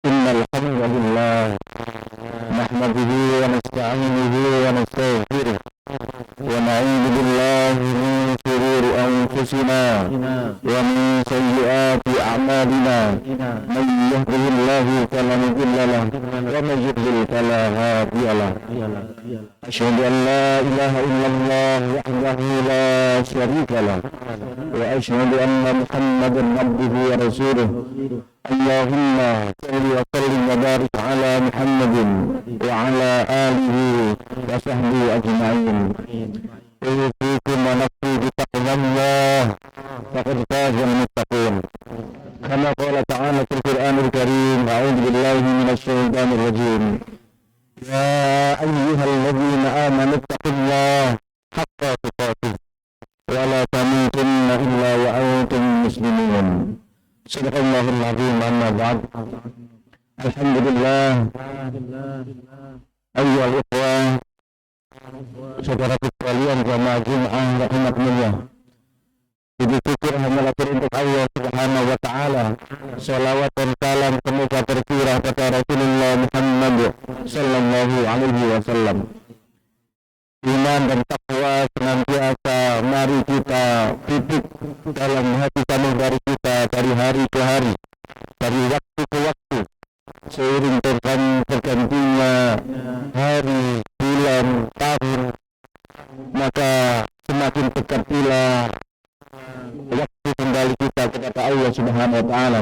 إن الحمد لله نحمده ونستعينه ونستغفره ونعوذ بالله من شرور أنفسنا ومن سيئات أعمالنا من يهده الله فلا مضل له ومن يضلل فلا هادي له أشهد أن لا إله إلا الله وحده لا شريك له وأشهد أن محمدا عبده ورسوله اللهم صل وسلم وبارك على محمد وعلى آله وصحبه أجمعين أوصيكم ونفسي بتقوى الله فقد فاز المتقون كما قال تعالى في القرآن الكريم أعوذ بالله من الشيطان الرجيم يا أيها الذين آمنوا اتقوا الله حق تقاته ولا تموتن إلا وأنتم مسلمون Sadaqallahul azim. Amma ba'd. Alhamdulillah. Ayyuhal ikhwah, saudaraku sekalian jamaah Jumat rahimakumullah. Puji syukur hanyalah untuk Allah Subhanahu wa taala. Shalawat dan salam semoga tercurah kepada Rasulullah Muhammad sallallahu alaihi wasallam. Iman dan takwa senantiasa mari kita pupuk dalam hati sanubari kita dari hari ke hari, dari waktu ke waktu, seiring bergantinya hari, bulan, tahun, maka semakin dekat pula waktu kembali kita kepada Allah Subhanahu wa taala.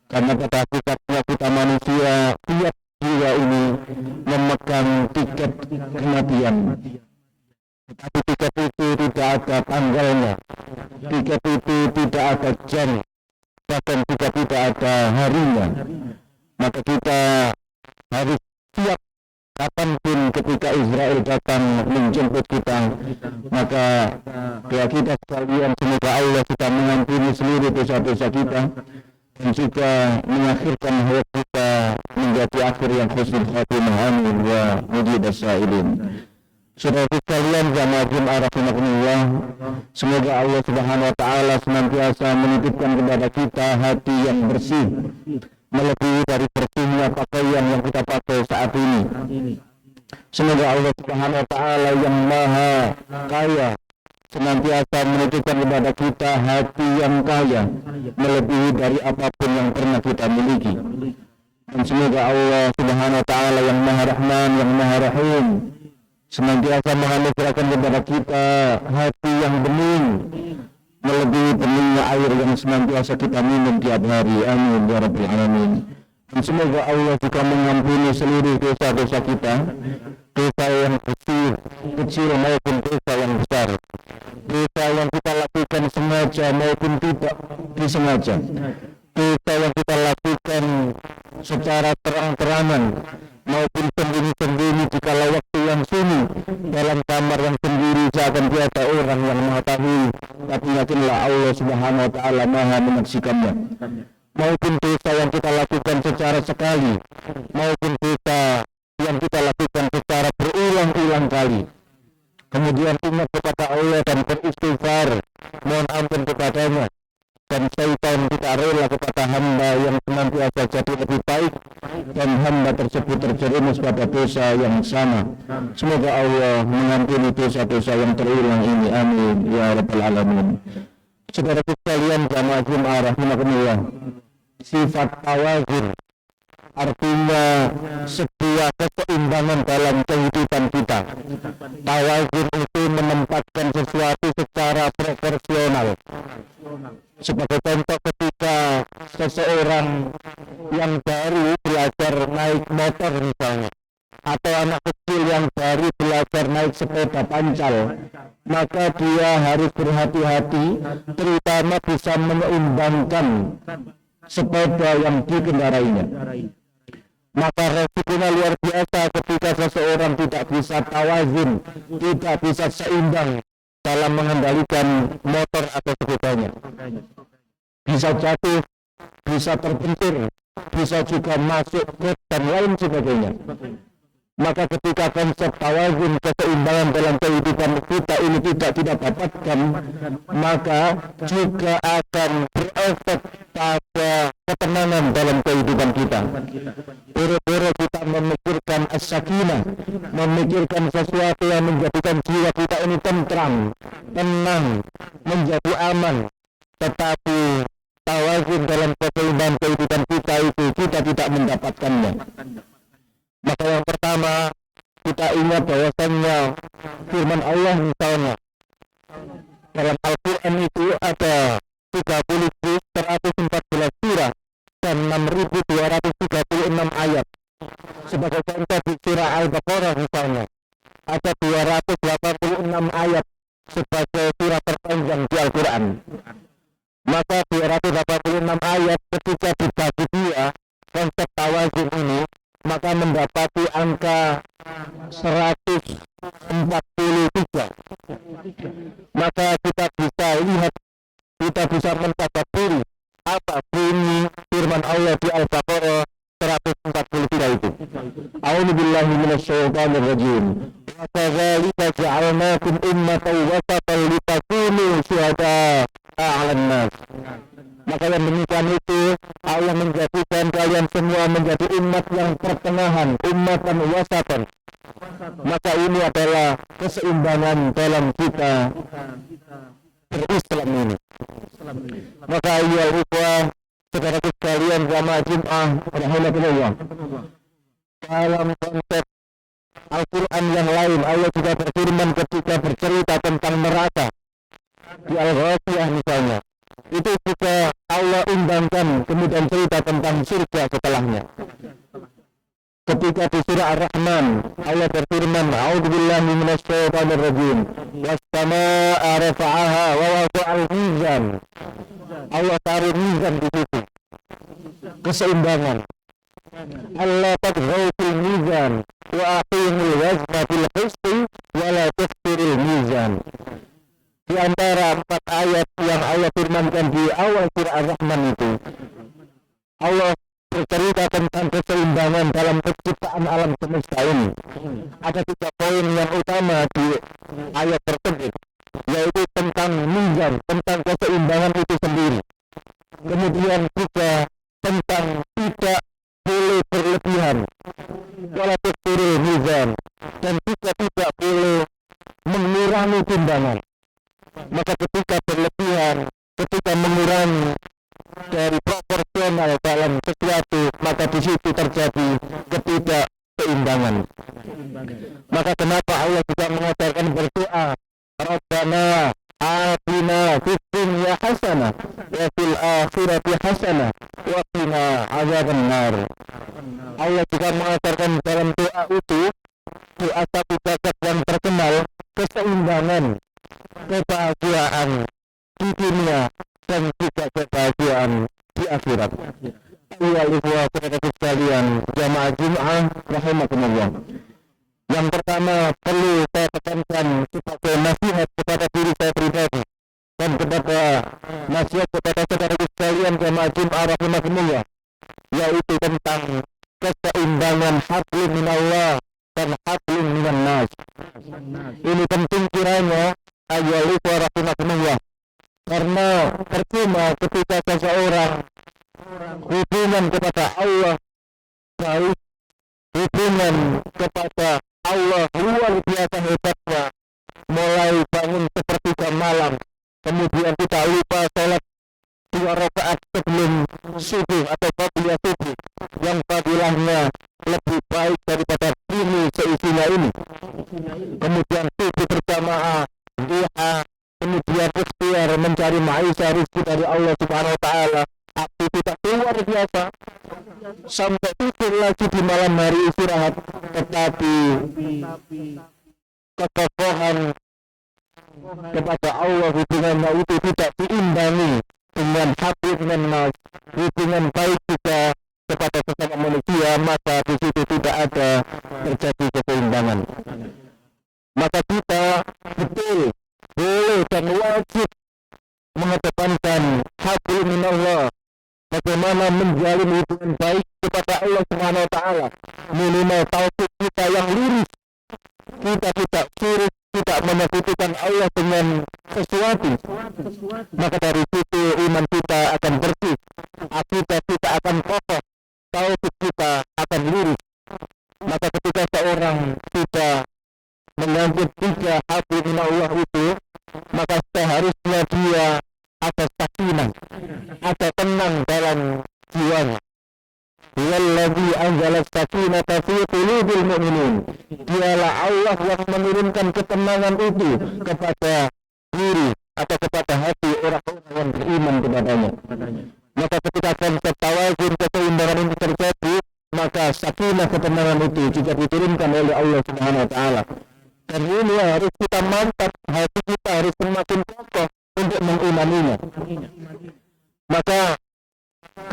Karena pada hakikatnya kita manusia, tiap jiwa ini memegang tiket kematian. Tetapi tiket itu tidak ada tanggalnya, tiket itu tidak ada jam, bahkan juga tidak ada harinya. Maka kita harus siap kapanpun ketika Israel datang menjemput kita. Maka doa kita sekalian, semoga Allah sudah mengampuni seluruh dosa-dosa kita dan juga mengakhirkan hayat kita menjadi akhir yang husnul khatimah. Amin wa mujidas sa'ilin. Saudara sekalian jamaah Jumat rahimakumullah, semoga Allah Subhanahu wa taala senantiasa menitipkan kepada kita hati yang bersih, melebihi dari bersihnya pakaian yang kita pakai saat ini. Semoga Allah Subhanahu wa taala yang maha kaya senantiasa menitipkan kepada kita hati yang kaya, melebihi dari apapun yang pernah kita miliki. Dan semoga Allah Subhanahu wa taala yang maha rahman, yang maha rahim, senantiasa menganugerahkan kepada kita hati yang bening, melebihi beningnya air yang senantiasa kita minum tiap hari. Amin ya rabbal alamin. Dan semoga Allah juga mengampuni seluruh dosa-dosa kita, dosa yang kecil maupun dosa yang besar, dosa yang kita lakukan sengaja maupun tidak disengaja, dosa yang kita lakukan secara terang-terangan maupun sembunyi-sembunyi jika waktu yang sunyi dalam kamar yang sendiri seakan tiada orang yang mengetahui, tapi yakinlah Allah Subhanahu wa taala maha menyaksikannya. Maupun dosa yang kita lakukan secara sekali maupun dosa yang kita lakukan secara berulang-ulang kali, kemudian ingat kepada Allah dan beristighfar, mohon ampun kepadanya, dan syaitan kita rela kepada hamba yang senantiasa jadi lebih baik dan hamba tersebut terjerumus pada dosa yang sama. Semoga Allah mengampuni dosa-dosa yang terulang ini. Amin ya rabbal alamin. Saudara sekalian jamaah Jumat rahimakumullah, sifat tawazun artinya sebuah keseimbangan dalam kehidupan kita. Tawazun itu menempatkan sesuatu secara proporsional. Sebagai contoh, ketika seseorang yang baru belajar naik motor misalnya, atau anak kecil yang baru belajar naik sepeda pancal, maka dia harus berhati-hati, terutama bisa menyeimbangkan sepeda yang dikendarainya. Maka resikonya luar biasa ketika seseorang tidak bisa tawazun, tidak bisa seimbang dalam mengendalikan motor atau sepedanya. Bisa jatuh, bisa terbentur, bisa juga masuk ke dan lain sebagainya. Maka ketika konsep tawazun, keseimbangan dalam kehidupan kita ini tidak dapatkan, maka juga akan berefek pada ketenangan ketenangan dalam kehidupan kita. Boro-boro kita memikirkan as-sakinah, memikirkan sesuatu yang menjadikan jiwa kita ini tentram, tenang, menjadi aman. Tetapi tawazun dalam keseimbangan kehidupan kita itu kita tidak mendapatkannya. Maka yang pertama kita ingat bahwasannya firman Allah misalnya dalam Al-Quran itu ada 30 juz, 114 surah dan 6.236 ayat. Sebagai contoh di surah Al-Baqarah misalnya ada 286 ayat sebagai surah terpanjang di Al-Quran. Maka 286 ayat ketika dibagi dia konsep tawazun ini maka mendapati angka 143. Maka kita bisa lihat, kita bisa mentadabburi apa bunyi firman Allah di Al-Baqarah 143 itu. A'udzu billahi minasyaitonir rajim. Wa kadzalika ja'alnakum ummatan wasatan litakunu syuhada'a 'alan nas. Maka yang demikian itu Allah menjadikan kalian semua menjadi umat yang pertengahan, umatan wasatan. Maka ini adalah keseimbangan dalam kita berislam ini. Maka ya ikhwah, saudara sekalian jamaah Jumat rahimakumullah. Dalam konsep Al-Quran yang lain Allah juga berfirman ketika bercerita tentang neraka di Al-Ghashiyah misalnya. Itu juga Allah undangkan kemudian cerita tentang surga setelahnya. Ketika di surah Ar-Rahman Allah berfirman, a'udzubillahi minasyaitonir rajim, was-samaa'a rafa'aha wa wada'al mizan. Allah taruh mizan di situ, keseimbangan. Allah tadghaw fil mizan wa aqimul wazna bil qisti wa la tukhsirul mizan. Di antara 4 ayat yang Allah firmankan di awal surah Ar-Rahman itu, Allah bercerita tentang keseimbangan dalam penciptaan alam semesta ini. Ada 3 poin yang utama di ayat tersebut, yaitu tentang mizan, tentang keseimbangan itu sendiri. Kemudian juga tentang tidak boleh berlebihan, wala tukhsirul mizan, dan juga tidak boleh mengurangi timbangan. Maka ketika berlebihan, ketika mengurangi dari proporsional dalam sesuatu, maka di situ terjadi ketidakseimbangan. Maka kenapa Allah juga mengajarkan berdoa, Rabbana atina fid dunya hasanah wa fil akhirati hasanah wa qina adzabannar. Allah juga mengajarkan dalam doa itu, doa satu bakat yang terkenal, keseimbangan, kebahagiaan di dunia dan juga kebahagiaan di akhirat. Ya ikhwah saudara sekalian jamaah Jumat rahimakumullah. Yang pertama perlu saya tekankan sebagai nasihat kepada diri saya pribadi dan kepada nasihat kepada saudara sekalian jamaah Jumat rahimakumullah, yaitu tentang keseimbangan hablum minallah dan hablum minan nas. Ini penting kiranya ayyuhal ikhwah rahimakumullah, karena percuma ketika seseorang hubungan kepada Allah baik, hubungan kepada Allah luar biasa hebatnya, mulai bangun sepertiga malam, kemudian kita lupa sholat 2 rakaat sebelum subuh atau fadilah subuh yang fadilahnya lebih baik daripada bumi seisinya ini. Kemudian subuh berjamaah, duha, kemudian ikhtiar mencari maisha rezeki dari Allah Subhanahu wa taala, aktivitas luar biasa, sampai tidur lagi di malam hari istirahat, tetapi kekokohan kepada Allah hubungannya itu tidak diimbangi dengan hablum nas, hubungan baik juga kepada sesama manusia, maka di situ tidak ada terjadi keseimbangan. Maka kita betul boleh dan wajib mengedepankan hablum minallah, bagaimana menjalin hubungan baik kepada Allah Subhanahu wa taala, minimal taufik kita yang lurus, kita tidak suruh, tidak menyekutukan Allah dengan sesuatu, maka dari situ iman kita akan bersih, akidah kita akan habli minallah itu, maka seharusnya dia ada sakinah, ada tenang dalam jiwanya. Huwallazi anzala sakinata fi qulubil mu'minin. Dialah Allah yang menurunkan ketenangan itu kepada diri atau kepada hati orang-orang yang beriman kepadanya. Maka ketika konsep tawazun, keseimbangan ini terjadi, maka sakinah, ketenangan itu juga diturunkan oleh Allah Subhanahu wa taala. Dan ini harus kita mantap, hati kita harus semakin kokoh untuk mengimaninya. Maka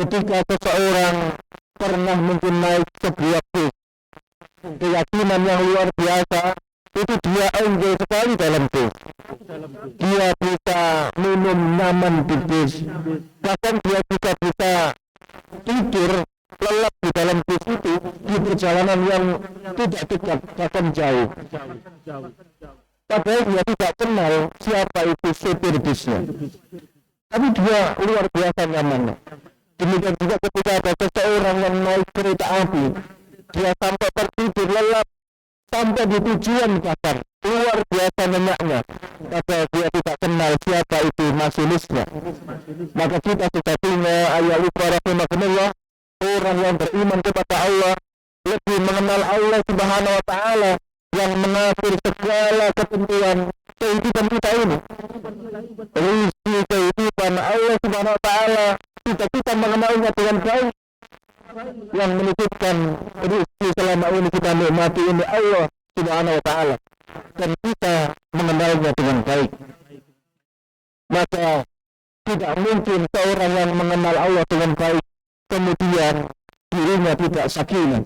ketika seseorang pernah mungkin naik sebuah bus, keyakinan yang luar biasa, itu dia enjoy sekali dalam bus. Dia bisa minum nyaman di bus, bahkan dia juga bisa tidur lelap di dalam bus itu di perjalanan yang tidak dekat, bahkan jauh. Padahal dia tidak kenal siapa itu supir busnya, tapi dia luar biasa nyamannya. Demikian juga ketika ada seseorang yang naik kereta api, dia sampai tertidur lelap sampai di tujuan, bahkan luar biasa nyenyaknya, padahal dia tidak kenal siapa itu masinisnya. Maka kita sudah punya ayat rahimahullah, orang yang beriman kepada Allah lebih mengenal Allah Subhanahu wa taala yang mengatur segala ketentuan kehidupan kita ini. Rizki kehidupan Allah Subhanahu wa taala, kita mengenalnya dengan baik, yang menitipkan rizki selama ini kita nikmati ini Allah Subhanahu wa taala, dan kita mengenalnya dengan baik. Maka tidak mungkin seorang yang mengenal Allah dengan baik kemudian dirinya tidak sakinah.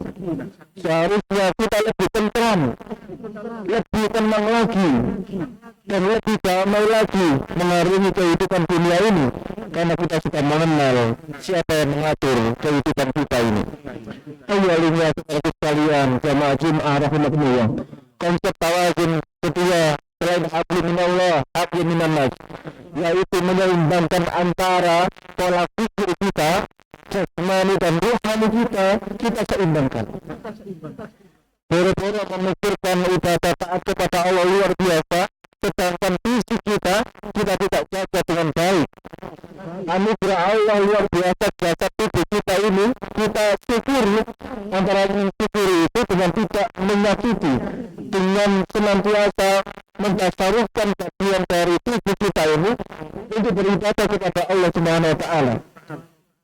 Seharusnya kita lebih tentram, lebih tenang lagi, dan lebih damai lagi mengarungi kehidupan dunia ini, karena kita sudah mengenal siapa yang mengatur kehidupan kita ini. Ayolah seperti sekalian, jamaah Jum'ah rahimahullah, konsep tawazun kedua selain habli minallah, habli minannas, yaitu menyeimbangkan antara pola pikir kita, jasmani dan rohani kita seimbangkan. Boro-boro memikirkan ibadah taat kepada Allah luar biasa, sedangkan fisik kita tidak jaga dengan baik. Anugerah Allah luar biasa, jasad tubuh kita ini kita syukuri, antara mensyukuri itu dengan tidak menyakiti, dengan senantiasa mentasarufkan bagian dari tubuh kita ini untuk beribadah kepada Allah Subhanahu wa taala.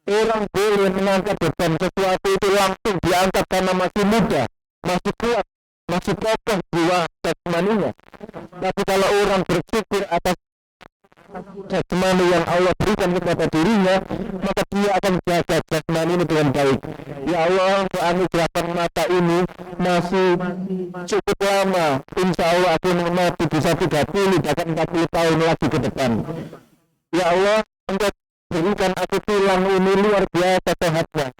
Orang boleh mengangkat beban sesuatu itu langsung diangkat karena masih muda, masih kuat, masih kokoh jiwa jasmaninya. Tapi kalau orang bersyukur atas jasmani yang Allah berikan kepada dirinya, maka dia akan jaga jasmani ini dengan baik. Ya Allah, anugerahkan mata ini masih cukup lama, insya Allah aku mati bisa 30 bahkan 40 tahun lagi ke depan. Ya Allah, Engkau berikan aku tulang ini luar biasa sehatnya,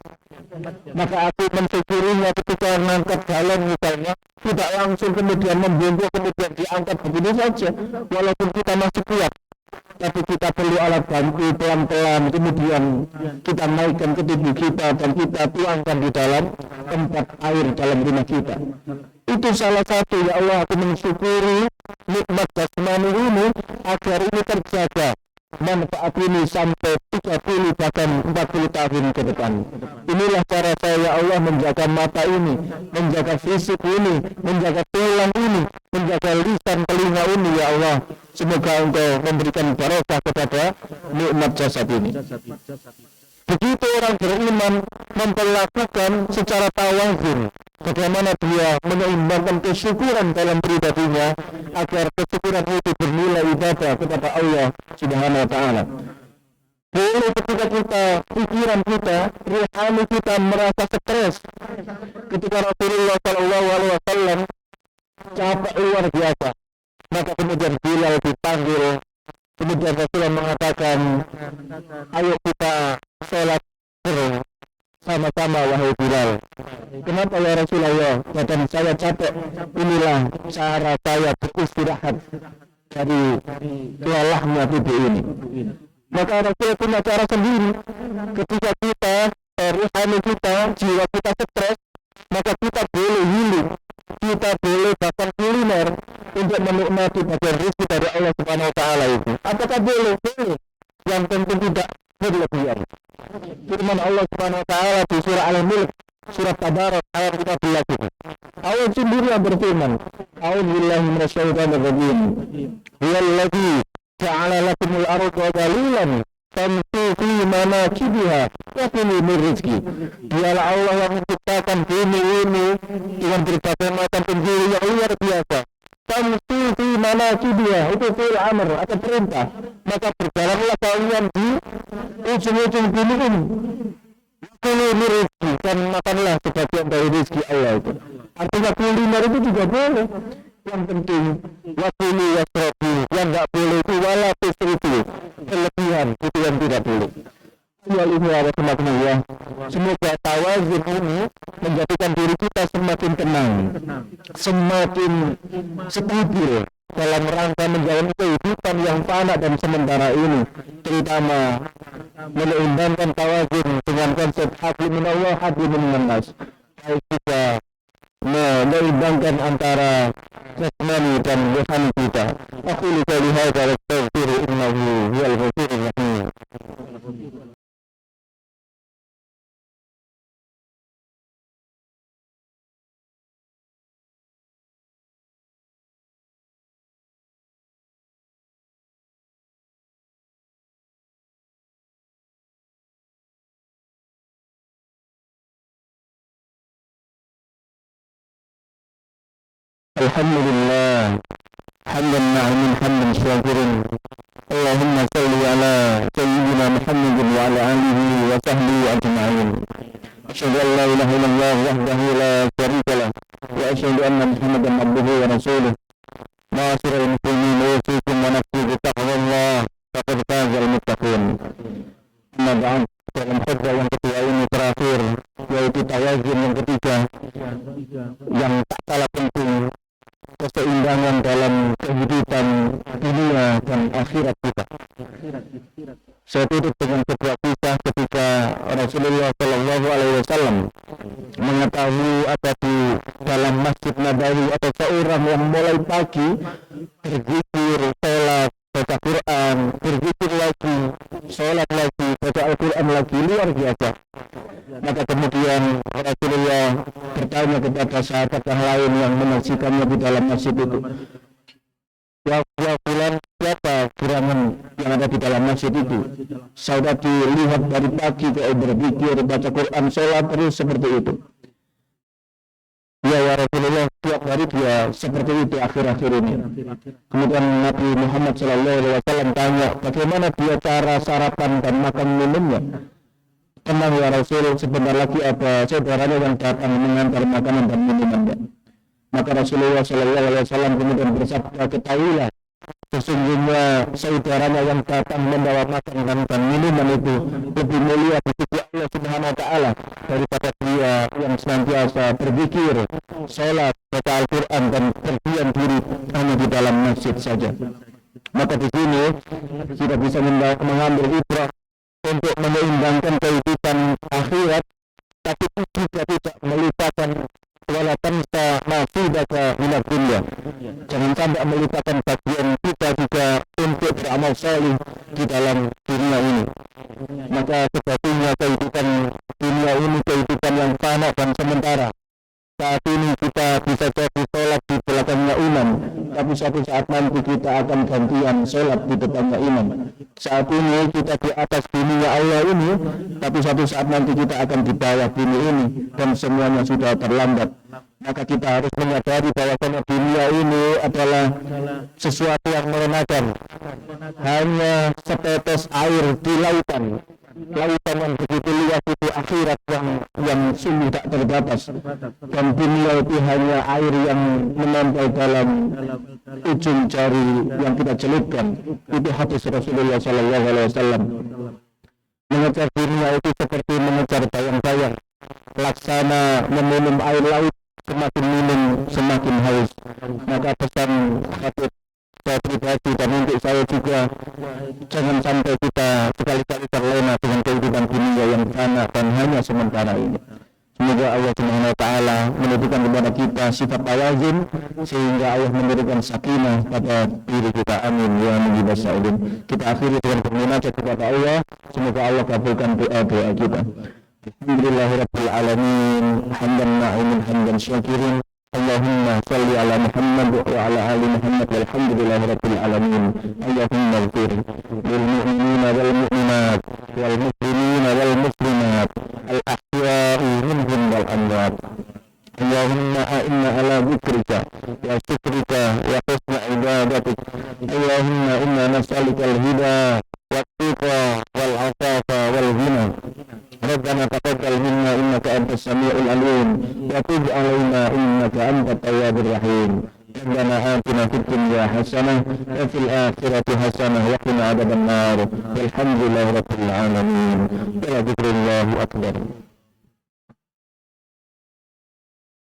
maka aku mensyukurinya ketika mengangkat galon misalnya, tidak langsung kemudian membungkuk kemudian diangkat begini saja, walaupun kita masih kuat, tapi kita perlu alat bantu pelan-pelan, kemudian kita naikkan ke tubuh kita dan kita tuangkan di dalam tempat air dalam rumah kita. Itu salah satu, ya Allah, aku mensyukuri nikmat jasmani ini agar ini terjaga, manfaat ini sampai 30 bahkan 40 tahun ke depan. Inilah cara saya, ya Allah, menjaga mata ini, menjaga fisik ini, menjaga tulang ini, menjaga lisan telinga ini, ya Allah. Semoga Engkau memberikan barokah kepada nikmat jasad ini. Begitu orang beriman memperlakukan secara tawazun, bagaimana dia menyeimbangkan kesyukuran dalam pribadinya agar kesyukuran itu bernilai ibadah kepada Allah Subhanahu wa taala. Boleh ketika pikiran kita, rohani kita merasa stres, ketika Rasulullah SAW capek luar biasa, maka kemudian Bilal dipanggil, kemudian Rasulullah mengatakan, ayo kita sholat sama-sama wahai Bilal. Kenapa ya Rasulullah? Badan saya capek. Inilah cara saya beristirahat dari lelahnya tubuh ini. Maka Rasulullah punya cara sendiri. Ketika kita, rohani kita, jiwa kita stres, maka kita boleh healing, kita boleh bahkan kuliner, untuk menikmati bagian rezeki dari Allah Subhanahu wa taala itu. Apakah boleh? Boleh. Yang penting tidak berlebihan. Firman Allah Subhanahu wa taala di surah Al-Mulk, surah Tabarak ayat 15 itu. Allah sendiri yang berfirman, "A'udzubillahi minasyaitonir rajim. Huwallazi ja'ala lakumul arda dhalulan famshu fi manakibiha wa kulu min rizqi." Dialah Allah yang menciptakan bumi ini dengan berbagai macam penjuru yang luar biasa. Famshu fi manakibiha, itu fi'il amr atau perintah. Maka berjalanlah kalian di ujung-ujung bumi ini. Kulu min rizqi, dan makanlah sebagian dari rezeki Allah itu. Artinya kuliner itu juga boleh. Yang penting wakulu wasrobu, yang tidak boleh itu wala tusrifu, kelebihan itu yang tidak boleh. Wal ini ada semakin ya. Semoga tawazun ini menjadikan diri kita semakin tenang, semakin stabil dalam rangka menjalani kehidupan yang fana dan sementara ini, terutama menyeimbangkan tawazun dengan konsep hadli minallah hadli minannas, baik juga menyeimbangkan antara jasmani dan rohani kita. Aku lupa lihat dari tafsir innahu huwal ghafurur rahim. Alhamdulillah, hamdan na'imin hamdan syakirin. Allahumma salli ala sayyidina Muhammadin wa ala alihi wa sahbihi ajma'in. Asyhadu an la ilaha illallah wahdahu la syarika lah wa asyhadu anna Muhammadan abduhu wa rasuluh. Ma'asyiral muslimin, usikum wa nafsi bi taqwallah, faqad fazal muttaqin. Amma ba'd, dalam khutbah yang kedua ini terakhir, yaitu tawazun yang ketiga yang tak kalah penting, keseimbangan dalam kehidupan dunia dan akhirat kita. Saya tutup dengan sebuah kisah ketika Rasulullah Shallallahu Alaihi Wasallam mengetahui ada di dalam Masjid Nabawi atau seorang yang mulai pagi berzikir, sholat, baca Quran, berzikir lagi, sholat lagi, baca Al-Quran lagi, luar biasa. Maka kemudian Rasulullah bertanya kepada sahabat yang lain yang menyaksikannya di dalam masjid itu, ya fulan, siapa gerangan yang ada di dalam masjid itu? Saya dilihat dari pagi ke berzikir, baca Quran, sholat terus seperti itu. Ya Rasulullah, setiap hari dia seperti itu akhir-akhir ini. Kemudian Nabi Muhammad SAW tanya, bagaimana dia cara sarapan dan makan minumnya? Tenang ya Rasul, sebentar lagi ada saudaranya yang datang mengantar makanan dan minumannya. Maka Rasulullah SAW kemudian bersabda, ketahuilah, sesungguhnya saudaranya yang datang membawa makanan dan minuman itu lebih mulia di sisi Allah Subhanahu wa taala daripada dia yang senantiasa berzikir, sholat, baca Al-Quran dan berdiam diri hanya di dalam masjid saja. Maka di sini kita bisa mengambil ibrah untuk menyeimbangkan kehidupan akhirat, tapi juga tidak melupakan wala tansa nasibaka minad dunya. Jangan sampai melupakan bagian kita juga untuk beramal saleh di dalam dunia ini. Maka sejatinya kehidupan dunia ini kehidupan yang fana dan sementara. Saat ini kita bisa jadi sholat di belakangnya imam, tapi suatu saat nanti kita akan gantian sholat di depannya imam. Saat ini kita di atas dunia Allah ini, tapi suatu saat nanti kita akan di bawah bumi ini, dan semuanya sudah terlambat. Maka kita harus menyadari bahwa dunia ini adalah sesuatu yang merenakan, hanya setetes air di lautan yang begitu luas itu akhirat yang sungguh tak terbatas, dan dunia itu hanya air yang menempel dalam ujung jari yang kita celupkan. Itu hadis Rasulullah SAW. Mengejar dunia itu seperti mengejar bayang-bayang, laksana meminum air laut, semakin minum semakin haus. Maka pesan hadis saya pribadi dan untuk saya juga, jangan sampai kita sekali-kali terlena dengan kehidupan dunia yang fana dan hanya sementara ini. Semoga Allah Subhanahu wa taala menitipkan kepada kita sifat tawazun sehingga Allah memberikan sakinah pada diri kita. Amin ya mujibas sa'ilin. Kita akhiri dengan bermunajat kepada Allah. Semoga Allah kabulkan doa-doa kita. Alhamdulillahirabbil alamin, hamdan na'imin hamdan syakirin. Allahumma salli ala Muhammad wa ala ali Muhammad walhamdulillahirabbil alamin. Allahumma ighfir lil mu'minina wal mu'minat wal muslimina wal muslimat al ahya'i minhum wal amwat. Allahumma a'inna ala dzikrika wa syukrika wa husni ibadatik. Allahumma inna nas'aluka al-huda wat tuqa wal 'afafa wal ghina. Rabbana taqabbal minna innaka antas samiul alim wa tub 'alaina innaka antat tawwabur rahim. Rabbana atina fid dunya hasanah wa fil akhirati hasanah wa qina adzabannar. Walhamdulillahi rabbil alamin. Wa dzikrullahi akbar.